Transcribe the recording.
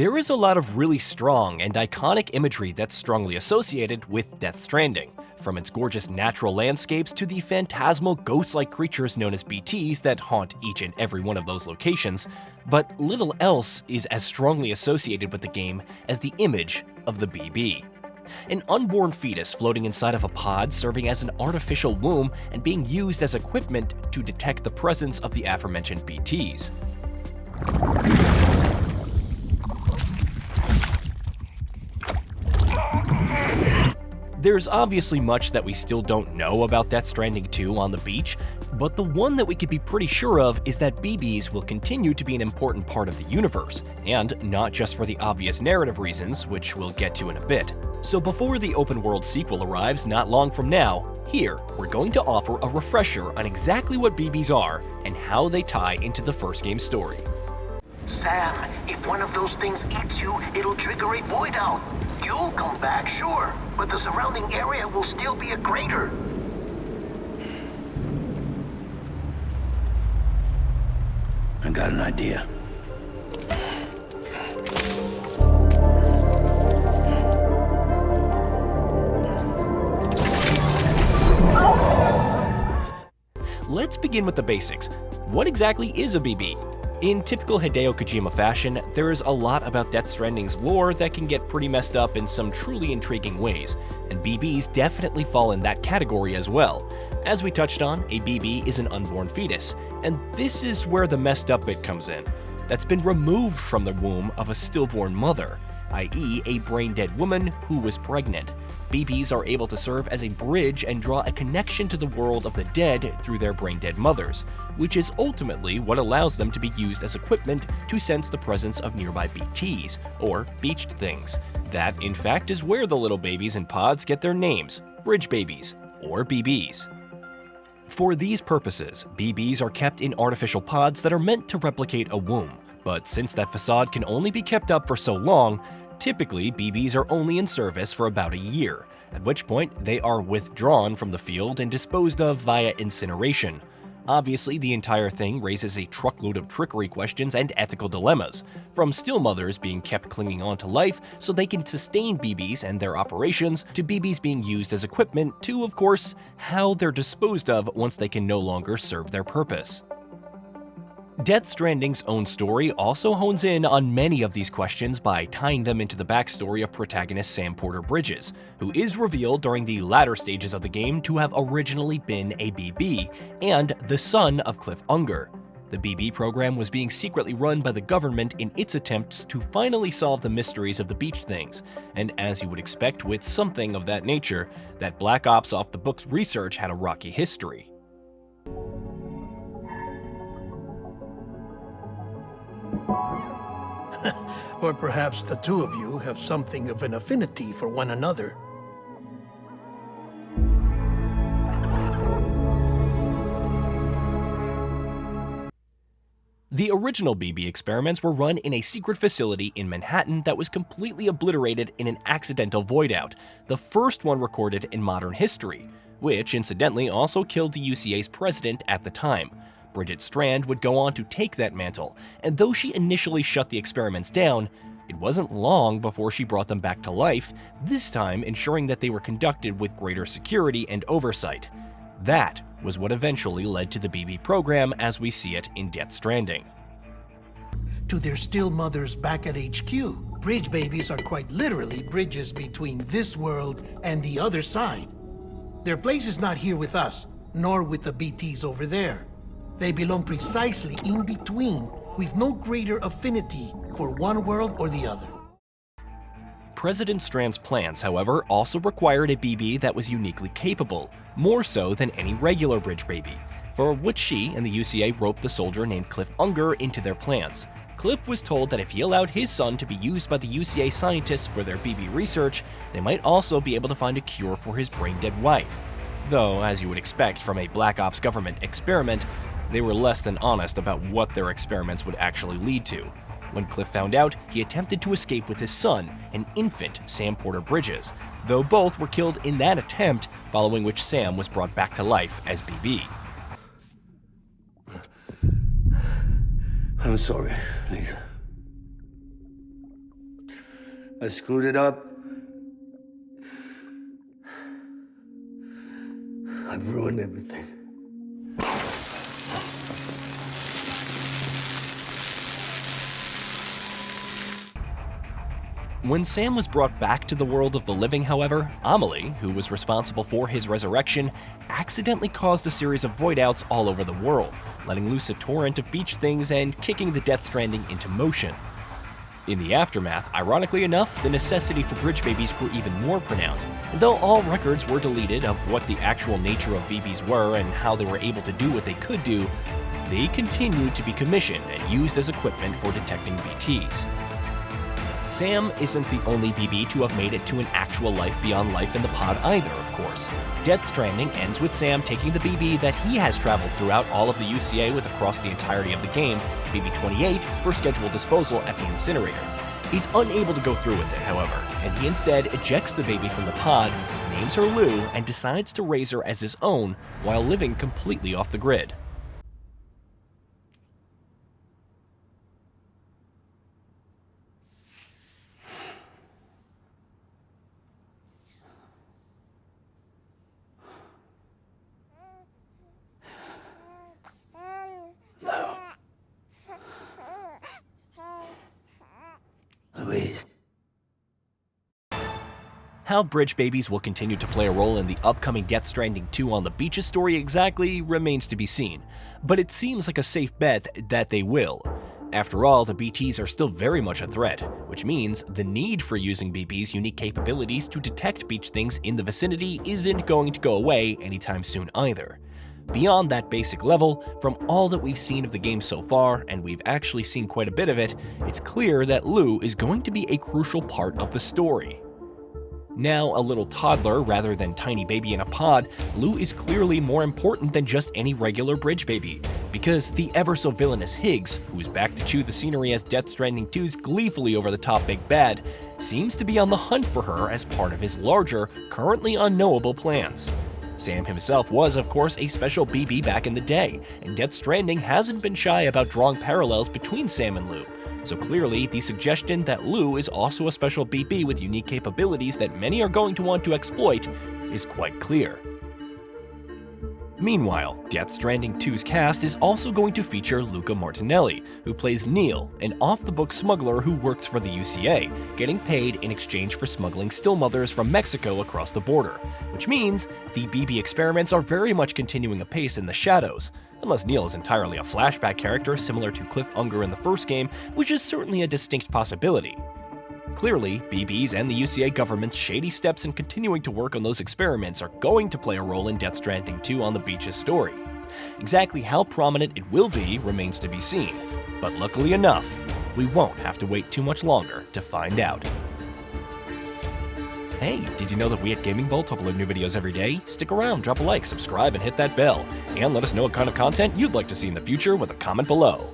There is a lot of really strong and iconic imagery that's strongly associated with Death Stranding, from its gorgeous natural landscapes to the phantasmal ghost-like creatures known as BTs that haunt each and every one of those locations, but little else is as strongly associated with the game as the image of the BB. An unborn fetus floating inside of a pod serving as an artificial womb and being used as equipment to detect the presence of the aforementioned BTs. There's obviously much that we still don't know about Death Stranding 2 on the beach, but the one that we could be pretty sure of is that BBs will continue to be an important part of the universe, and not just for the obvious narrative reasons, which we'll get to in a bit. So before the open world sequel arrives not long from now, here we're going to offer a refresher on exactly what BBs are and how they tie into the first game's story. Sam, if one of those things eats you, it'll trigger a void out. You'll come back, sure, but the surrounding area will still be a crater. I got an idea. Let's begin with the basics. What exactly is a BB? In typical Hideo Kojima fashion, there is a lot about Death Stranding's lore that can get pretty messed up in some truly intriguing ways, and BBs definitely fall in that category as well. As we touched on, a BB is an unborn fetus, and this is where the messed up bit comes in. That's been removed from the womb of a stillborn mother, i.e. a brain-dead woman who was pregnant. BBs are able to serve as a bridge and draw a connection to the world of the dead through their brain-dead mothers, which is ultimately what allows them to be used as equipment to sense the presence of nearby BTs, or beached things. That, in fact, is where the little babies in pods get their names, bridge babies, or BBs. For these purposes, BBs are kept in artificial pods that are meant to replicate a womb, but since that facade can only be kept up for so long, typically BBs are only in service for about a year, at which point they are withdrawn from the field and disposed of via incineration. Obviously, the entire thing raises a truckload of trickery questions and ethical dilemmas, from still mothers being kept clinging on to life so they can sustain BBs and their operations, to BBs being used as equipment, to, of course, how they're disposed of once they can no longer serve their purpose. Death Stranding's own story also hones in on many of these questions by tying them into the backstory of protagonist Sam Porter Bridges, who is revealed during the latter stages of the game to have originally been a BB and the son of Cliff Unger. The BB program was being secretly run by the government in its attempts to finally solve the mysteries of the beached things, and as you would expect with something of that nature, that Black Ops off-the-books research had a rocky history. Or perhaps the two of you have something of an affinity for one another. The original BB experiments were run in a secret facility in Manhattan that was completely obliterated in an accidental void-out, the first one recorded in modern history, which incidentally also killed the UCA's president at the time. Bridget Strand would go on to take that mantle, and though she initially shut the experiments down, it wasn't long before she brought them back to life, this time ensuring that they were conducted with greater security and oversight. That was what eventually led to the BB program as we see it in Death Stranding. To their still mothers back at HQ, bridge babies are quite literally bridges between this world and the other side. Their place is not here with us, nor with the BTs over there. They belong precisely in between, with no greater affinity for one world or the other. President Strand's plans, however, also required a BB that was uniquely capable, more so than any regular bridge baby, for which she and the UCA roped the soldier named Cliff Unger into their plans. Cliff was told that if he allowed his son to be used by the UCA scientists for their BB research, they might also be able to find a cure for his brain-dead wife. Though, as you would expect from a Black Ops government experiment, they were less than honest about what their experiments would actually lead to. When Cliff found out, he attempted to escape with his son, an infant Sam Porter Bridges, though both were killed in that attempt, following which Sam was brought back to life as BB. I'm sorry, Lisa. I screwed it up. I've ruined everything. When Sam was brought back to the world of the living, however, Amelie, who was responsible for his resurrection, accidentally caused a series of void outs all over the world, letting loose a torrent of beach things and kicking the Death Stranding into motion. In the aftermath, ironically enough, the necessity for bridge babies grew even more pronounced, and though all records were deleted of what the actual nature of BBs were and how they were able to do what they could do, they continued to be commissioned and used as equipment for detecting BTs. Sam isn't the only BB to have made it to an actual life beyond life in the pod either, of course. Death Stranding ends with Sam taking the BB that he has traveled throughout all of the UCA with across the entirety of the game, BB-28, for scheduled disposal at the incinerator. He's unable to go through with it, however, and he instead ejects the baby from the pod, names her Lou, and decides to raise her as his own while living completely off the grid. Louise. How bridge babies will continue to play a role in the upcoming Death Stranding 2 on the beaches story exactly remains to be seen, but it seems like a safe bet that they will. After all, the BTs are still very much a threat, which means the need for using BB's unique capabilities to detect beach things in the vicinity isn't going to go away anytime soon either. Beyond that basic level, from all that we've seen of the game so far, and we've actually seen quite a bit of it, it's clear that Lou is going to be a crucial part of the story. Now a little toddler rather than tiny baby in a pod, Lou is clearly more important than just any regular bridge baby, because the ever-so-villainous Higgs, who is back to chew the scenery as Death Stranding 2's gleefully over-the-top big bad, seems to be on the hunt for her as part of his larger, currently unknowable plans. Sam himself was, of course, a special BB back in the day, and Death Stranding hasn't been shy about drawing parallels between Sam and Lou, so clearly the suggestion that Lou is also a special BB with unique capabilities that many are going to want to exploit is quite clear. Meanwhile, Death Stranding 2's cast is also going to feature Luca Martinelli, who plays Neil, an off-the-book smuggler who works for the UCA, getting paid in exchange for smuggling still mothers from Mexico across the border, which means the BB experiments are very much continuing apace in the shadows, unless Neil is entirely a flashback character similar to Cliff Unger in the first game, which is certainly a distinct possibility. Clearly, BBs and the UCA government's shady steps in continuing to work on those experiments are going to play a role in Death Stranding 2 on the beach's story. Exactly how prominent it will be remains to be seen, but luckily enough, we won't have to wait too much longer to find out. Hey, did you know that we at GamingBolt upload new videos every day? Stick around, drop a like, subscribe, and hit that bell, and let us know what kind of content you'd like to see in the future with a comment below.